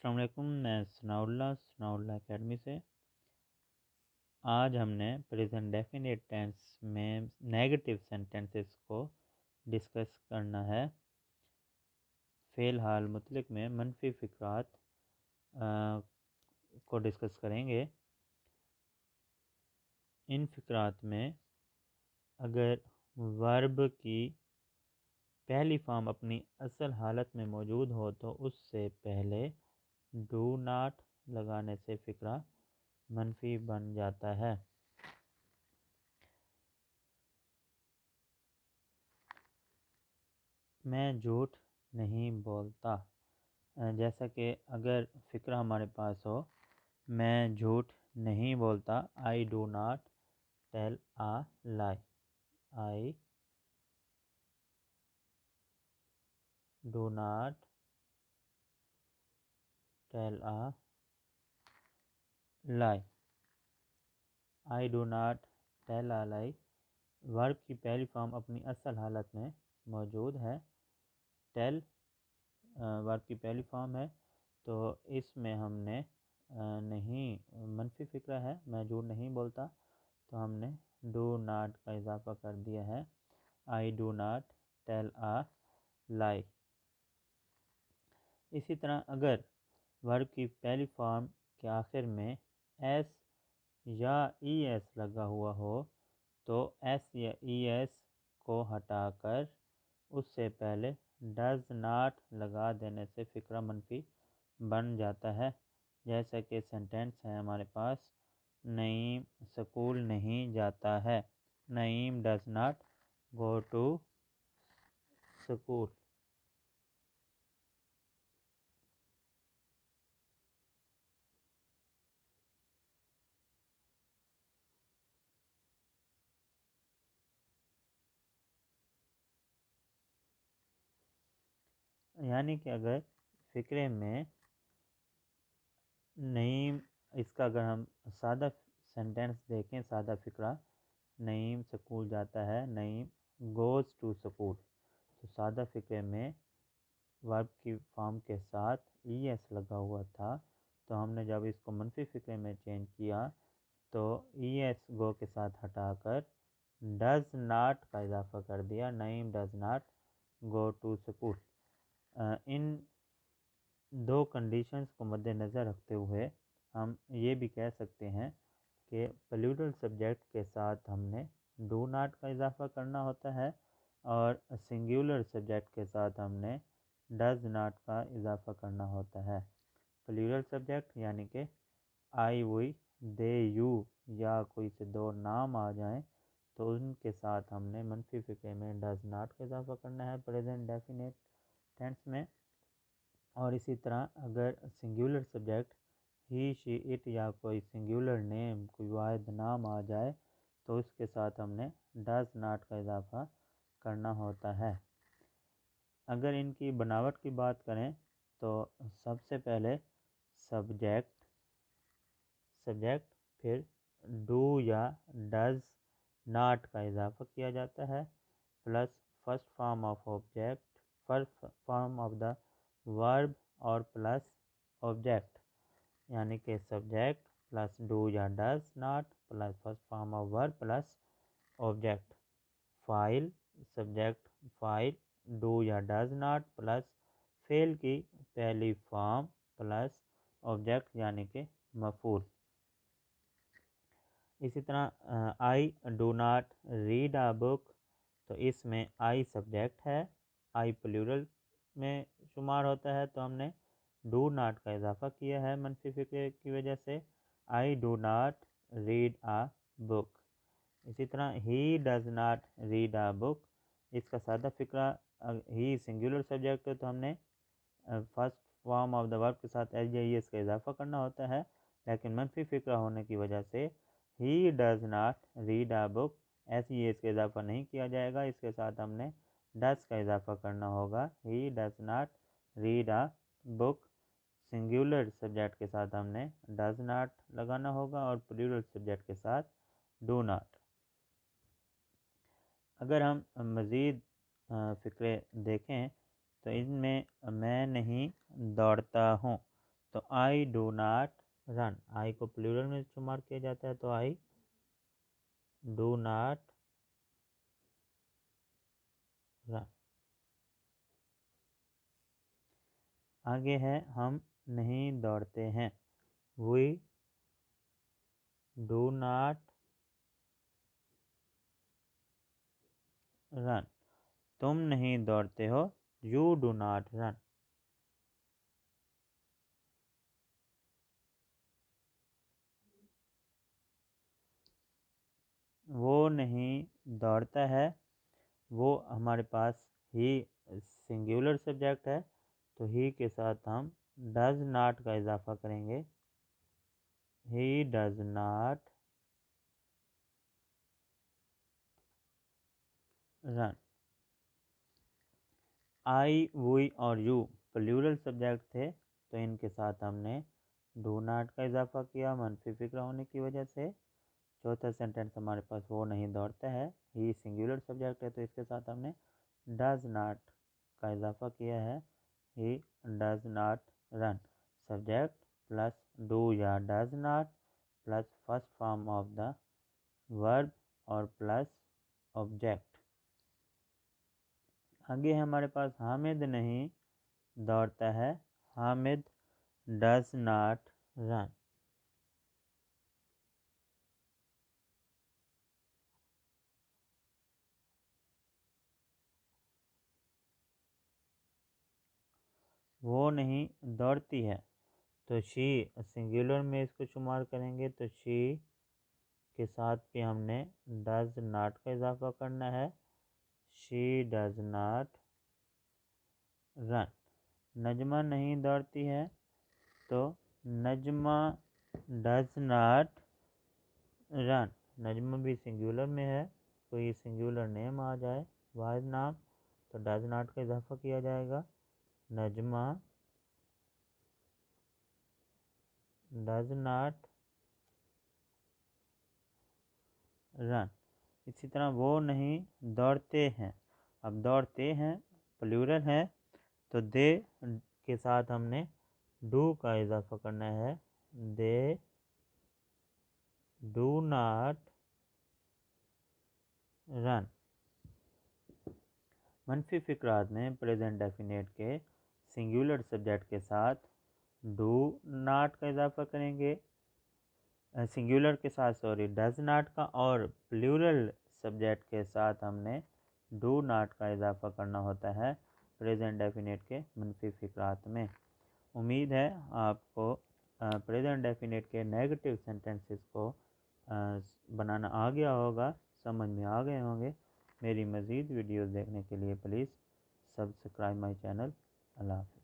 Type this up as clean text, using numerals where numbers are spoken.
السلام علیکم، میں ثناء اللہ اکیڈمی سے۔ آج ہم نے پریزنٹ ڈیفینٹ ٹینس میں نیگیٹو سینٹینسز کو ڈسکس کرنا ہے۔ فعل حال مطلق میں منفی فقرات کو ڈسکس کریں گے۔ ان فقرات میں اگر ورب کی پہلی فارم اپنی اصل حالت میں موجود ہو تو اس سے پہلے ڈو ناٹ لگانے سے فقرہ منفی بن جاتا ہے۔ میں جھوٹ نہیں بولتا، جیسا کہ اگر فقرہ ہمارے پاس ہو میں جھوٹ نہیں بولتا، آئی ڈو ناٹ ٹیل آ لائی، آئی ڈو ناٹ ٹیل آ لائی، آئی ڈو ناٹ ٹیل آ لائی۔ ورب کی پہلی فارم اپنی اصل حالت میں موجود ہے۔ ٹیل ورب کی پہلی فارم ہے تو اس میں ہم نے نہیں منفی فقرہ ہے، میں جھوٹ نہیں بولتا، تو ہم نے ڈو ناٹ کا اضافہ کر دیا ہے، آئی ڈو ناٹ ٹیل آ لائی۔ اسی طرح اگر ورب کی پہلی فارم کے آخر میں ایس یا ای ایس لگا ہوا ہو تو ایس یا ای ایس کو ہٹا کر اس سے پہلے ڈز ناٹ لگا دینے سے فقرہ منفی بن جاتا ہے، جیسا کہ سینٹینس ہے ہمارے پاس، نعیم سکول نہیں جاتا ہے، Naeem does not go to school. یعنی کہ اگر فقرے میں نعیم، اس کا اگر ہم سادہ سینٹینس دیکھیں، سادہ فقرہ، نعیم سکول جاتا ہے، نعیم گوز ٹو سکول، تو سادہ فقرے میں ورب کی فارم کے ساتھ ای ایس لگا ہوا تھا، تو ہم نے جب اس کو منفی فقرے میں چینج کیا تو ای ایس گو کے ساتھ ہٹا کر ڈز ناٹ کا اضافہ کر دیا، Naeem does not go to school. ان دو کنڈیشنز کو مد نظر رکھتے ہوئے ہم یہ بھی کہہ سکتے ہیں کہ پلیورل سبجیکٹ کے ساتھ ہم نے ڈو ناٹ کا اضافہ کرنا ہوتا ہے، اور سنگولر سبجیکٹ کے ساتھ ہم نے ڈز ناٹ کا اضافہ کرنا ہوتا ہے۔ پلیورل سبجیکٹ یعنی کہ آئی وی دے یو یا کوئی سے دو نام آ جائیں تو ان کے ساتھ ہم نے منفی فقرے میں ڈز ناٹ کا اضافہ کرنا ہے پریزنٹ ڈیفینٹ ٹینس میں۔ اور اسی طرح اگر singular subject he she it یا کوئی سنگولر نیم، کوئی واحد نام آ جائے تو اس کے ساتھ ہم نے ڈز ناٹ کا اضافہ کرنا ہوتا ہے۔ اگر ان کی بناوٹ کی بات کریں تو سب سے پہلے سبجیکٹ پھر ڈو یا ڈز ناٹ کا اضافہ کیا جاتا ہے، plus first form of object, first form of the verb اور پلس آبجیکٹ، یعنی کہ سبجیکٹ پلس ڈو یا does not plus first form of verb plus object. File subject file do یا ڈز ناٹ پلس فعل کی پہلی form plus object یعنی کہ مفعول۔ اسی طرح آئی ڈو ناٹ ریڈ اے بک، تو اس میں آئی سبجیکٹ ہے، آئی پلیورل میں شمار ہوتا ہے تو ہم نے ڈو ناٹ کا اضافہ کیا ہے منفی فقرے کی وجہ سے، آئی ڈو ناٹ ریڈ اے بک۔ اسی طرح ہی ڈز ناٹ ریڈ اے بک، اس کا سادہ فقرہ ہی سنگولر سبجیکٹ ہے تو ہم نے فرسٹ فارم آف دا ورب کے ساتھ ایس جے ای ایس کا اضافہ کرنا ہوتا ہے، لیکن منفی فقرہ ہونے کی وجہ سے ہی does not read a book, S E S کا اضافہ نہیں کیا جائے گا، اس کے ساتھ ہم نے ڈز کا اضافہ کرنا ہوگا، ہی does not read a book. Singular subject کے ساتھ ہم نے ڈز ناٹ لگانا ہوگا اور پلیورل سبجیکٹ کے ساتھ ڈو ناٹ۔ اگر ہم مزید فقرے دیکھیں تو ان میں میں نہیں دوڑتا ہوں، تو آئی ڈو ناٹ رن، آئی کو پلورل میں استعمال کیا جاتا ہے تو آئی ڈو ناٹ رن۔ آگے ہے ہم نہیں دوڑتے ہیں، وی ڈو ناٹ رن، تم نہیں دوڑتے ہو، یو ڈو ناٹ رن۔ وہ نہیں دوڑتا ہے، وہ ہمارے پاس ہی سنگولر سبجیکٹ ہے تو ہی کے ساتھ ہم ڈز ناٹ کا اضافہ کریں گے، ہی ڈز ناٹ رن۔ آئی وی اور یو پلیورل سبجیکٹ تھے تو ان کے ساتھ ہم نے ڈو ناٹ کا اضافہ کیا منفی فکرہ ہونے کی وجہ سے۔ چوتھا سینٹینس ہمارے پاس وہ نہیں دوڑتا ہے، ہی سنگولر سبجیکٹ ہے تو اس کے ساتھ ہم نے ڈز ناٹ کا اضافہ کیا ہے، he does not run. Subject plus do یا does not plus first form of the verb اور پلس آبجیکٹ۔ آگے ہمارے پاس حامد نہیں دوڑتا ہے، حامد ڈز ناٹ رن۔ وہ نہیں دوڑتی ہے تو شی سنگولر میں اس کو شمار کریں گے تو شی کے ساتھ بھی ہم نے ڈز ناٹ کا اضافہ کرنا ہے، شی ڈز ناٹ رن۔ نجمہ نہیں دوڑتی ہے تو نجمہ ڈز ناٹ رن، نجمہ بھی سنگولر میں ہے، کوئی سنگولر نیم آ جائے واحد نام تو ڈز ناٹ کا اضافہ کیا جائے گا، نجمہ ڈز ناٹ رن۔ اسی طرح وہ نہیں دوڑتے ہیں، اب دوڑتے ہیں پلیورل ہے تو دے کے ساتھ ہم نے ڈو کا اضافہ کرنا ہے، دے ڈو ناٹ رن۔ منفی فقرات میں پریزنٹ ڈیفینیٹ کے سنگولر سبجیکٹ کے ساتھ ڈو ناٹ کا اضافہ کریں گے، سنگولر کے ساتھ سوری ڈز ناٹ کا، اور پلیورل سبجیکٹ کے ساتھ ہم نے ڈو ناٹ کا اضافہ کرنا ہوتا ہے پریزنٹ ڈیفینیٹ کے منفی فقرات میں۔ امید ہے آپ کو پریزنٹ ڈیفینیٹ کے نیگیٹو سینٹینسز کو بنانا آ گیا ہوگا، سمجھ میں آ گئے ہوں گے۔ میری مزید ویڈیوز دیکھنے کے لیے پلیز سبسکرائب مائی چینل۔ اللہ حافظ۔